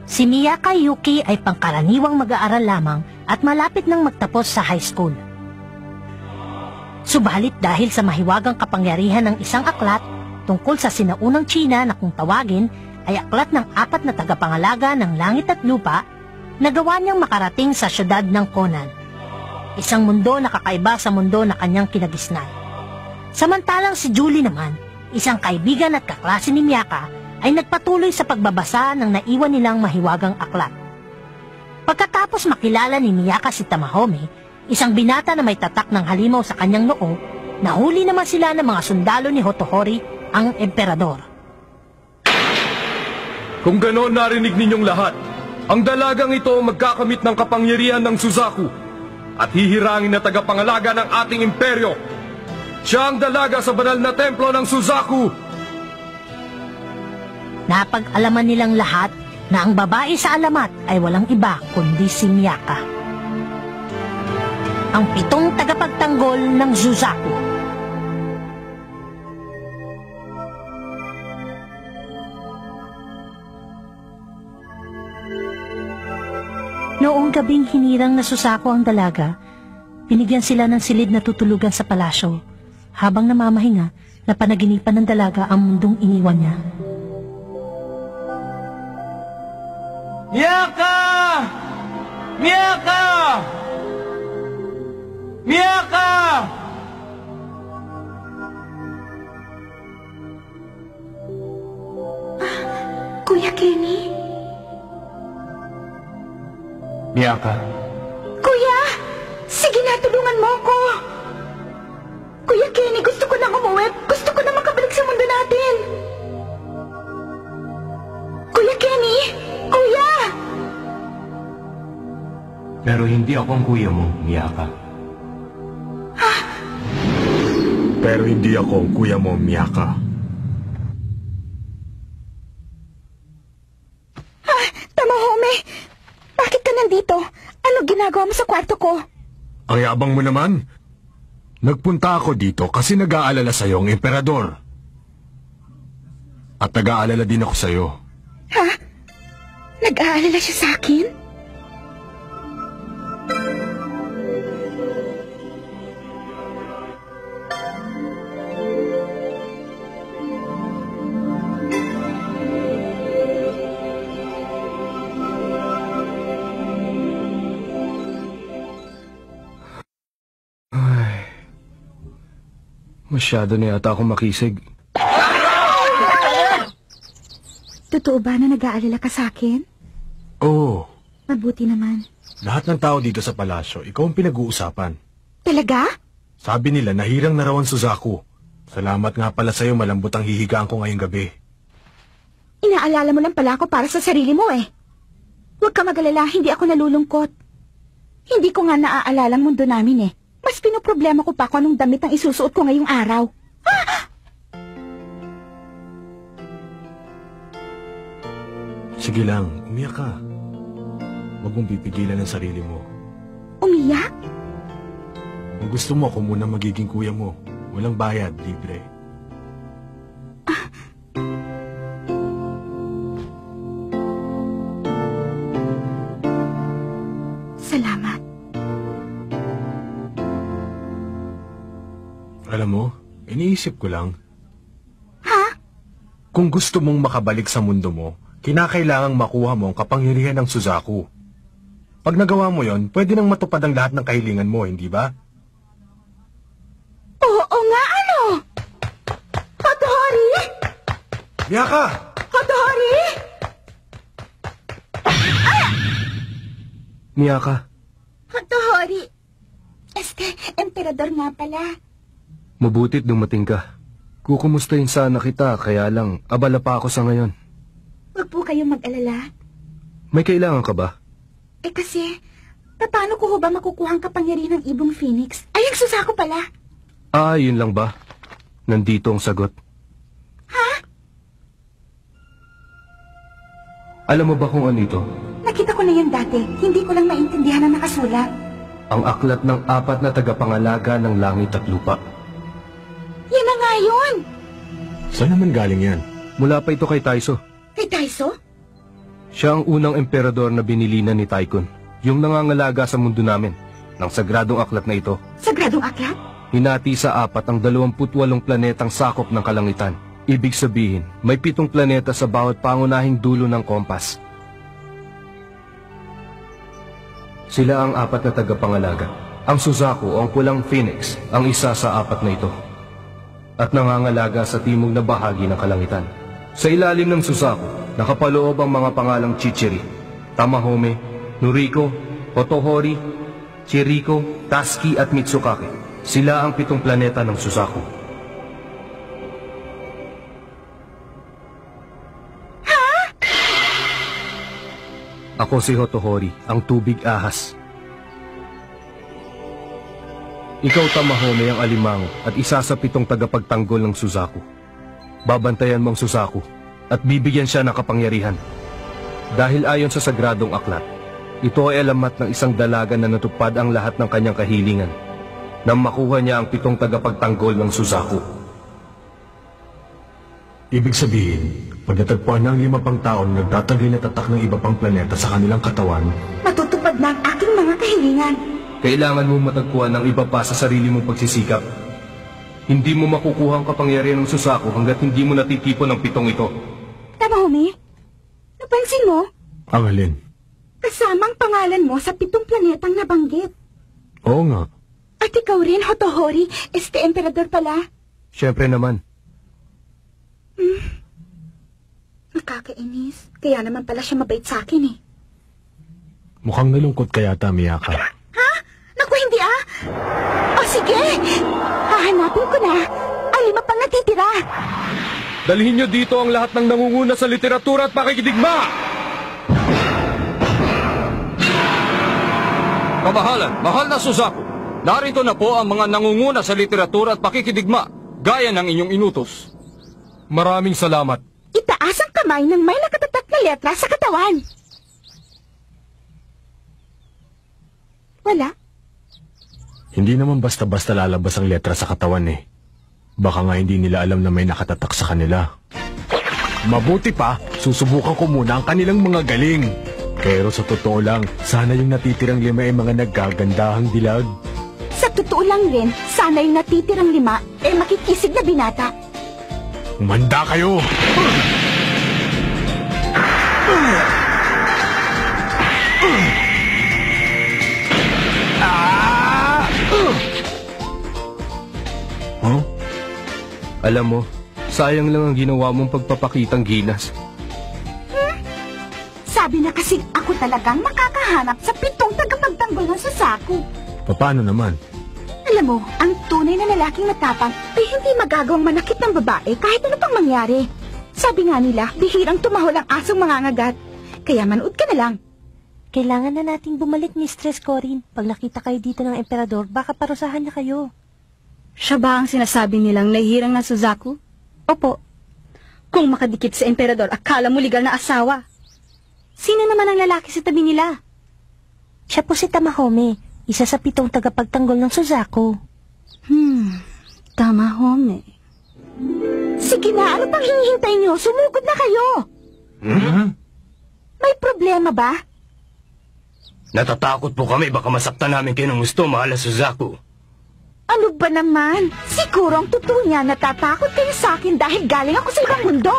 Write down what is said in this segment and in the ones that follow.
Si Miyaka Yuki ay pangkaraniwang mag-aaral lamang at malapit nang magtapos sa high school. Subalit dahil sa mahiwagang kapangyarihan ng isang aklat tungkol sa sinaunang Tsina na kung tawagin ay aklat ng 4 na tagapangalaga ng langit at lupa, nagawa niyang makarating sa syudad ng Conan, isang mundo na kakaiba sa mundo na kanyang kinagisnan. Samantalang si Julie naman, isang kaibigan at kaklase ni Miyaka, ay nagpatuloy sa pagbabasa ng naiwan nilang mahiwagang aklat. Pagkatapos makilala ni Miyaka si Tamahome, isang binata na may tatak ng halimaw sa kanyang noo, nahuli naman sila ng mga sundalo ni Hotohori, ang emperador. Kung gano'n narinig ninyong lahat, ang dalagang ito magkakamit ng kapangyarihan ng Suzaku at hihirangin na tagapangalaga ng ating imperyo. Siya ang dalaga sa banal na templo ng Suzaku. Napag-alaman nilang lahat na ang babae sa alamat ay walang iba kundi si Miyaka, ang 7 tagapagtanggol ng Suzaku. Noong gabing hinirang na Suzaku ang dalaga, binigyan sila ng silid na tutulugan sa palasyo. Habang namamahinga, napanaginipan ng dalaga ang mundong iniwan niya. Miyaka! Miyaka! Miyaka! Kuya Kenny? Miyaka? Kuya! Sige na, tulungan mo ako! Kuya Kenny, gusto ko nang umuwi. Gusto ko na makabalik sa mundo natin. Kuya Kenny! Kuya! Pero hindi ako ang kuya mo, Miyaka. Ha? Pero hindi ako ang kuya mo, Miyaka. Tamahome! Bakit ka nandito? Ano ginagawa mo sa kwarto ko? Ang yabang mo naman. Nagpunta ako dito kasi nag-aalala sa'yo ang emperador. At nag-aalala din ako sa'yo. Ha? Nag-aalala siya sa akin? Masyado na yata akong makisig. Totoo ba na nag-aalala ka sa akin? Oo. Mabuti naman. Lahat ng tao dito sa palasyo, ikaw ang pinag-uusapan. Talaga? Sabi nila, nahirang na raw ang Suzaku. Salamat nga pala sa'yo, malambot ang hihigaan ko ngayong gabi. Inaalala mo lang pala ako para sa sarili mo eh. Huwag ka mag-alala, hindi ako nalulungkot. Hindi ko nga naaalala ang mundo namin eh. Mas pinoproblema ko pa kung anong damit ang isusuot ko ngayong araw. Sige lang, umiyak ka. Huwag mong pipigilan ang sarili mo. Umiyak? Kung gusto mo, ako muna magiging kuya mo. Walang bayad, libre. Salamat. Alam mo, iniisip ko lang. Ha? Kung gusto mong makabalik sa mundo mo, kinakailangang makuha mo ang kapangyarihan ng Suzaku. Pag nagawa mo yon, pwede nang matupad ang lahat ng kahilingan mo, hindi ba? Oo nga, ano? Hotohori! Miyaka! Hotohori! Miyaka. Hotohori! Emperador nga pala. Mabutit dumating ka. Kukumustahin sana kita, kaya lang, abala pa ako sa ngayon. Huwag po kayong mag-alala. May kailangan ka ba? Eh kasi, paano ko ho ba makukuha ang kapangyarihan ng Ibong Phoenix? Ay, ang Suzaku pala. Ah, yun lang ba? Nandito ang sagot. Ha? Alam mo ba kung ano ito? Nakita ko na yan dati. Hindi ko lang maintindihan ang nakasulat. Ang aklat ng 4 na tagapangalaga ng langit at lupa. Yan na nga yun! Saan naman galing yan? Mula pa ito kay Taiso. Kay Taiso? Siya ang unang emperador na binilinan ni Tycoon, yung nangangalaga sa mundo namin, ng sagradong aklat na ito. Sagradong aklat? Hinati sa 4 ang 28 planetang sakop ng kalangitan. Ibig sabihin, may 7 planeta sa bawat pangunahing dulo ng kompas. Sila ang 4 na tagapangalaga. Ang Suzaku o ang pulang Phoenix ang isa sa 4 na ito. At nangangalaga sa timog na bahagi ng kalangitan. Sa ilalim ng Suzaku, nakapaloob ang mga pangalang Chichiri, Tamahome, Noriko, Hotohori, Chiriko, Taski at Mitsukake. Sila ang 7 planeta ng Suzaku. Ha? Ako si Hotohori, ang tubig ahas. Ikaw, Tamahome, ang alimango at isa sa 7 tagapagtanggol ng Suzaku. Babantayan mo ang Suzaku at bibigyan siya ng kapangyarihan. Dahil ayon sa sagradong aklat, ito ay alamat ng isang dalaga na natupad ang lahat ng kanyang kahilingan nang makuha niya ang 7 tagapagtanggol ng Suzaku. Ibig sabihin, pag natagpuan ng 5 pang tao na nagtatagay na tatak ng iba pang planeta sa kanilang katawan, Matutupad na ang aking mga kahilingan. Kailangan mo matagpuan ng iba pa sa sarili mong pagsisikap. Hindi mo makukuha ang kapangyarihan ng Suzaku hanggat hindi mo natitipon ang 7 ito. Tamahome, napansin mo? ang alin? Kasamang pangalan mo sa 7 planetang nabanggit. Oo nga. At ikaw rin, Hotohori, emperador pala. Siyempre naman. Nakakainis. Kaya naman pala siya mabait sa akin eh. Mukhang nalungkot ka yata, Miyaka. Ha? Naku, hindi ah! O sige! Hahanapin ko na. Ang 5 pang natitira. Dalhin niyo dito ang lahat ng nangunguna sa literatura at pakikidigma! Kamahalan, mahal na Suzaku, narito na po ang mga nangunguna sa literatura at pakikidigma, gaya ng inyong inutos. Maraming salamat. Itaas ang kamay ng may nakatatak na letra sa katawan. Wala. Hindi naman basta-basta lalabas ang letra sa katawan eh. Baka nga hindi nila alam na may nakatatak sa kanila. Mabuti pa, susubukan ko muna ang kanilang mga galing. Pero sa totoo lang, sana yung natitirang 5 ay mga naggagandahang dilag. Sa totoo lang rin, sana yung natitirang 5 ay makikisig na binata. Umanda kayo! Huh? Alam mo, sayang lang ang ginawa mong pagpapakitang ginas. Sabi na kasi ako talagang makakahanap sa 7 tagapagtanggol ng Suzaku. Paano naman? Alam mo, ang tunay na lalaking matapang ay hindi magagawang manakit ng babae kahit ano pang mangyari. Sabi nga nila, bihirang tumahol ang asong mangangagat. Kaya manood ka na lang. Kailangan na nating bumalik, Mistress Corin. Pag nakita kayo dito ng emperador, baka parusahan niya kayo. Siya ba ang sinasabi nilang nahihirang na Suzaku? Opo. Kung makadikit sa emperador, akala mo legal na asawa. Sino naman ang lalaki sa tabi nila? Siya po si Tamahome, isa sa 7 tagapagtanggol ng Suzaku. Tamahome. Sige na, ano pang hinihintay nyo? Sumugod na kayo. May problema ba? Natatakot po kami, baka masaktan namin kayo ng gusto, mahal na Suzaku. Ano ba naman? Siguro ang totoo niya, natatakot kayo sa akin dahil galing ako sa ibang mundo.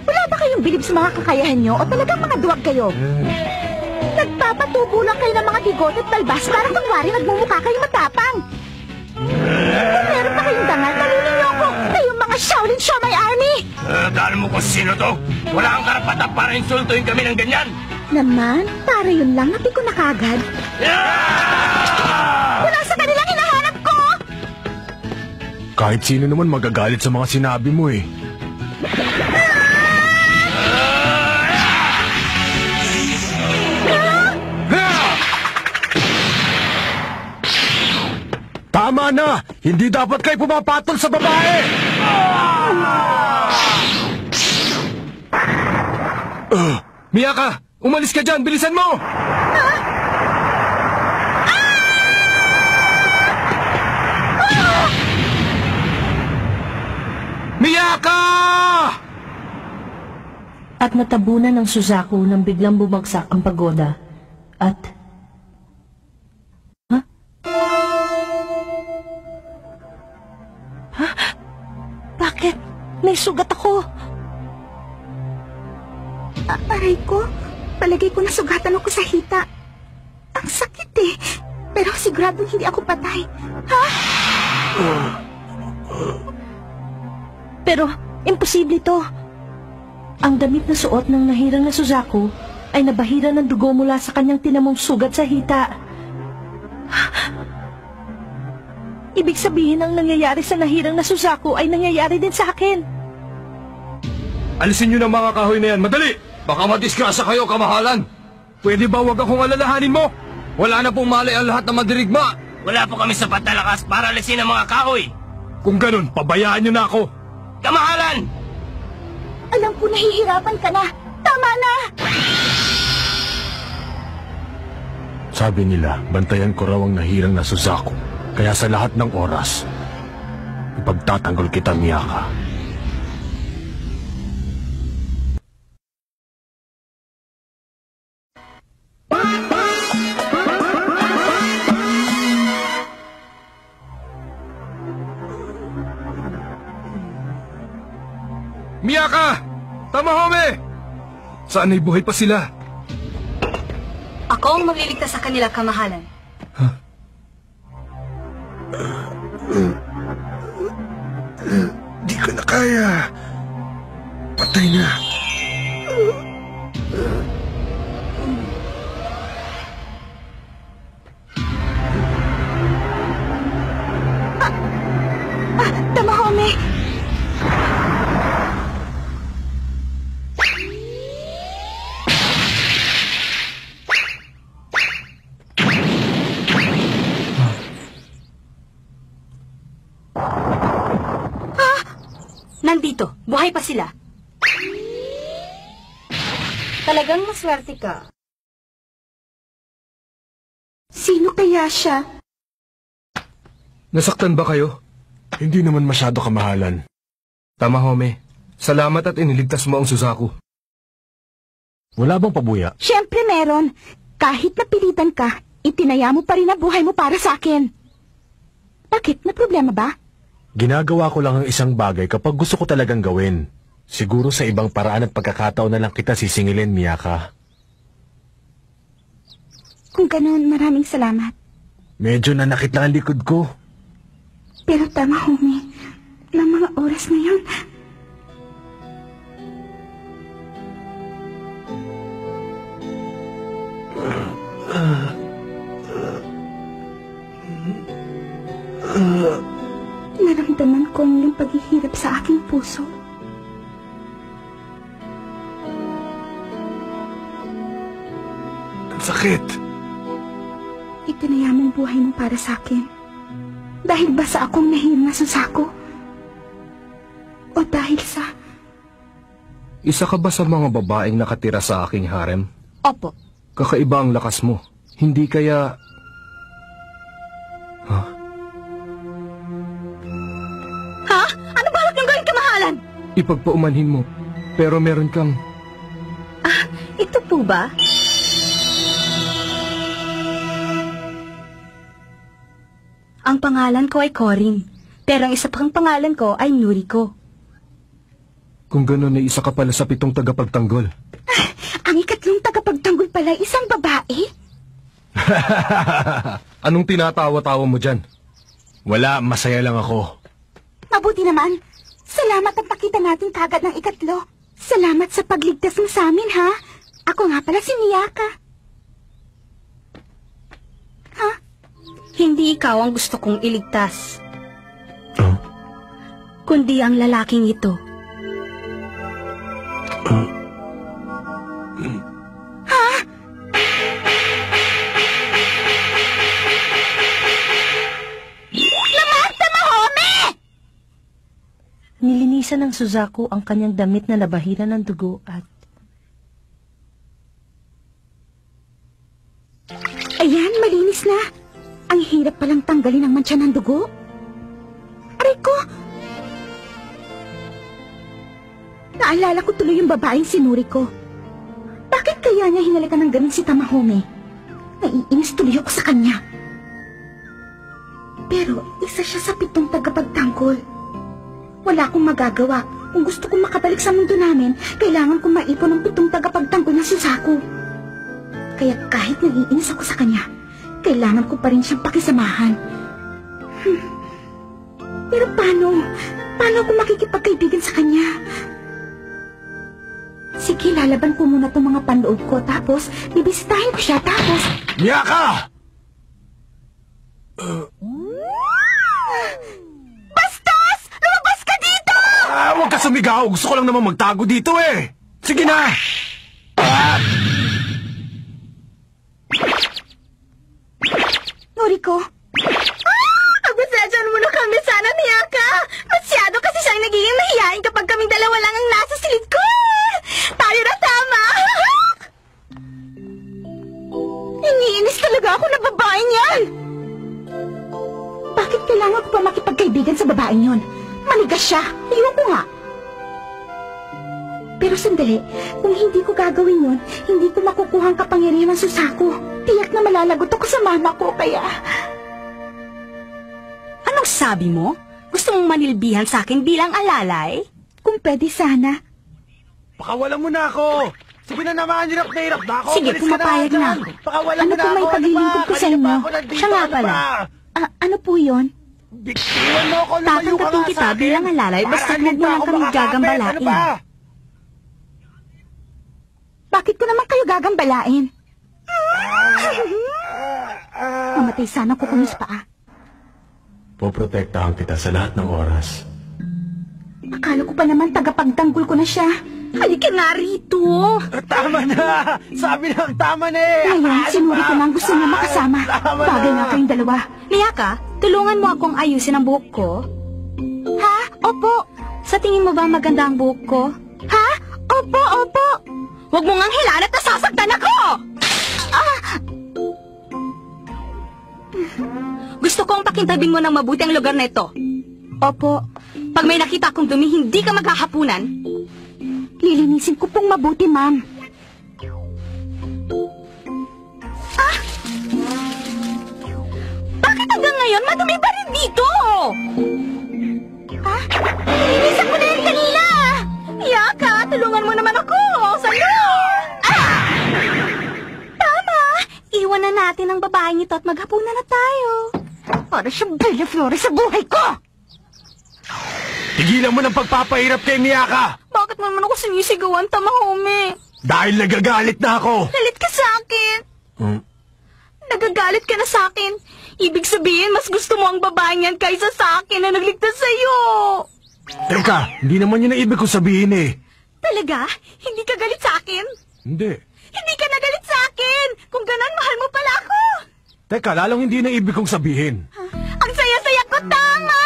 Wala ba kayong bilib sa mga kakayahan nyo o talagang mga duwag kayo? Nagpapatubo lang kayo ng mga bigot at balbas para kunwari nagmumukha kayo matapang. Kung meron pa kayong dangal, talulin niyo ako. Kayong mga Shaolin Shomai Army! Dahil mo kung sino to? Wala kang karapatan para insultuhin kami ng ganyan! Naman, para yun lang natin ko na kagad. Wala sa kanilang hinahanap ko! Kahit sino naman magagalit sa mga sinabi mo eh. Tama na! Hindi dapat kayo pumapatol sa babae! Miyaka! Umalis ka dyan! Bilisan mo! Miyaka! At natabunan ng Suzaku nang biglang bumagsak ang pagoda. At... Bakit? May sugat ako. Aray ko, palagay ko nasugatan ako sa hita. Ang sakit eh. Pero siguradong hindi ako patay. Ha? Pero, imposible to. Ang damit na suot ng nahirang na Suzaku ay nabahira ng dugo mula sa kanyang tinamong sugat sa hita. Ibig sabihin ang nangyayari sa nahirang na Suzaku ay nangyayari din sa akin. Alisin nyo ng mga kahoy na yan, madali! Baka madisgrasya kayo, kamahalan! Pwede ba wag akong alalahanin mo? Wala na pong mali ang lahat na madirigma! Wala po kami sapat na lakas para alisin ang mga kahoy. Kung ganun, pabayaan nyo na ako! Kamahalan! Alam ko nahihirapan ka na. Tama na! Sabi nila, bantayan ko raw ang nahirang na Suzaku. Kaya sa lahat ng oras, ipagtatanggol kita, Miyaka. Miyaka! Tamahome! Saan ay buhay pa sila? Ako ang magliligtas sa kanila, kamahalan. Di ko na kaya. Patay na. Tamahome! Nandito, buhay pa sila. Talagang maswerte ka. Sino kaya siya? Nasaktan ba kayo? Hindi naman masyado, kamahalan. Tamahome, salamat at iniligtas mo ang Suzaku. Wala bang pabuya? Siyempre meron. Kahit napilitan ka, itinaya mo pa rin ang buhay mo para sa akin. Bakit? May problema ba? Ginagawa ko lang ang isang bagay kapag gusto ko talagang gawin. Siguro sa ibang paraan at pagkakataon na lang kita sisingilin, Miyaka. Kung ganoon, maraming salamat. Medyo nanakit na ang likod ko. Pero tama, Homie. Ng mga oras na yun, naramdaman ko ang iyong paghihirap sa aking puso. Ang sakit. Itinaya mong buhay mo para sa akin. Dahil ba sa akong nahirang na Suzaku? O dahil sa... Isa ka ba sa mga babaeng nakatira sa aking harem? Opo. Kakaiba ang lakas mo. Hindi kaya... Ha? Ano ba huwag niyong gawin, kamahalan? Ipagpaumanhin mo. Pero meron kang... Ito po ba? Ang pangalan ko ay Corin, pero ang isa pang pangalan ko ay Noriko. Kung gano'n ay isa ka pala sa 7 tagapagtanggol. Ang ikatlong tagapagtanggol pala ay isang babae? Anong tinatawa-tawa mo dyan? Wala, masaya lang ako. Mabuti naman. Salamat at nakita natin kagad ng ikatlo. Salamat sa pagligtas mo sa amin, ha? Ako nga pala si Miyaka. Ha? Hindi ikaw ang gusto kong iligtas, kundi ang lalaking ito. Nilinisan ng Suzaku ang kanyang damit na nabahira ng dugo at... Ayan, malinis na. Ang hirap palang tanggalin ang mantsa ng dugo. Aray ko! Naalala ko tuloy yung babaeng sinuri ko. Bakit kaya niya hinalikan ng ganun si Tamahome? Naiinis tuloy ako sa kanya. Pero isa siya sa 7 tagapagtanggol. Wala akong magagawa. Kung gusto kong makabalik sa mundo namin, kailangan kong maipon ng 7 tagapagtanggol ng Suzaku. Kaya kahit naiinis ako sa kanya, kailangan ko pa rin siyang pakisamahan. Pero paano? Paano ako makikipagkaibigan sa kanya? Sige, lalaban ko muna itong mga panloob ko, tapos bibisitahin ko siya, tapos... Miyaka! Bastos! Lumabas ka dito! Huwag ka sumigaw! Gusto ko lang naman magtago dito eh! Sige na! Noriko! Pagpasadyan mo na kami sana, Miyaka! Masyado kasi siyang nagiging mahihain kapag kaming dalawa lang ang nasa silid ko! Tayo na tama! Iniinis talaga ako na babaeng yan! Bakit kailangan ko pa makipagkaibigan sa babaeng yon? Manigas siya! Ayoko nga! Pero sandali, kung hindi ko gagawin yon, hindi ko makukuha ang kapangyarihan ng Suzaku. Tiyak na malalagot ako sa mama ko, kaya... Anong sabi mo? Gusto mong manilbihan sa akin bilang alalay? Kung pwede sana. Pakawalan mo na ako! Sige na naman, hirap na ako! Sige, Bilis ka pumapayag na. Pakawalan Ano mo na po may ako! paglilingkod ko sa Kanina inyo? pa ako nandito, Siya nga ano pala. ba? Ano po yon? Biktiwan mo ako! lumayo ka Tatanggapin nga kita sa akin. bilang alalay basta Para huwag mo hindi lang ako kami makakapit. gagambalain. Ano ba? Bakit ko naman kayo gagambalain? Mamatay sana ko kumis paa. Poprotektahan kita sa lahat ng oras. Akala ko pa naman tagapagtanggol ko na siya. Halika nga rito! Tama na! Sabi lang, tama na eh! Ngayon, sinuri ko na ang gusto niya makasama. Tama Bagay na. nga kayong dalawa. Miyaka, tulungan mo akong ayusin ang buhok ko. Ha? Opo. Sa tingin mo ba maganda ang buhok ko? Ha? Opo, opo. Huwag mong ang hilaan at nasasaktan ako! Gusto kong pakintabing mo ng mabuti ang lugar na ito. Opo. Pag may nakita akong dumi, hindi ka maghahapunan. Lilinisin ko pong mabuti, ma'am. Bakit hanggang ngayon madumi pa rin dito? Lilinisan ko na yan kanina. Miyaka, tulungan mo naman ako! Salo! Tama! Iwan na natin ang babaeng ito at maghapunan na tayo. Para siyang Bella Flores sa buhay ko. Tigilan mo ng pagpapahirap kay Miyaka! Bakit mo naman ako sinisigawan, Tamahome? Dahil nagagalit na ako! Galit ka sa akin! Nagagalit ka na sa akin. Ibig sabihin, mas gusto mo ang babaeng yan kaysa sa akin na nagligtas sa'yo. Teka, hindi naman yun ang ibig kong sabihin eh. Talaga? Hindi ka galit sa akin? Hindi. Hindi ka nagalit sa akin! Kung ganon, mahal mo pala ako! Teka, lalong hindi na ibig kong sabihin. Ang saya-saya ko, tama!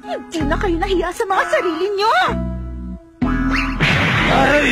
Hindi na kayo nahiya sa mga sarili niyo. Ay!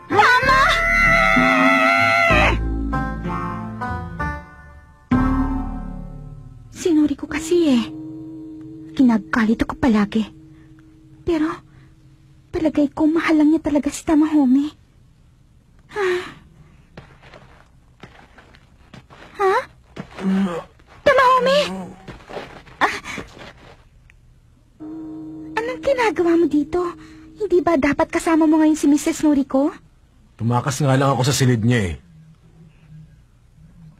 Tama! Sinuri ko kasi eh. Kinagalit ako palagi. Pero, palagay ko mahal lang niya talaga si Tamahome. Ha? Tamahome! Anong ginagawa mo dito? Hindi ba dapat kasama mo ngayon si Mrs. Noriko? Tumakas nga lang ako sa silid niya eh.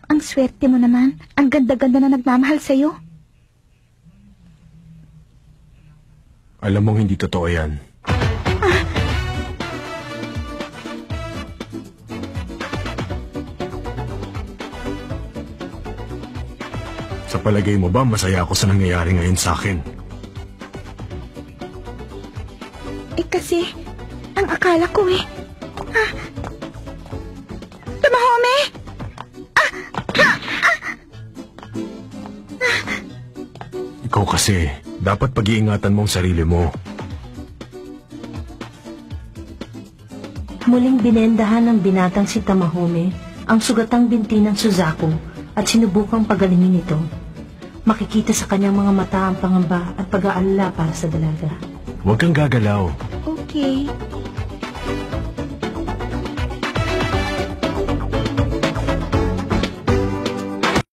Ang swerte mo naman. Ang ganda-ganda na nagmamahal sa'yo. Alam mong hindi totoo yan. Sa palagay mo ba masaya ako sa nangyayari ngayon sa akin? Eh kasi, ang akala ko eh. Tamahome! Ikaw kasi, dapat pag-iingatan mo ang sarili mo. Muling binendahan ng binatang si Tamahome ang sugatang binti ng Suzaku at sinubukang pagalingin ito. Makikita sa kanyang mga mata ang pangamba at pag-aalala para sa dalaga. Huwag kang gagalaw. Okay.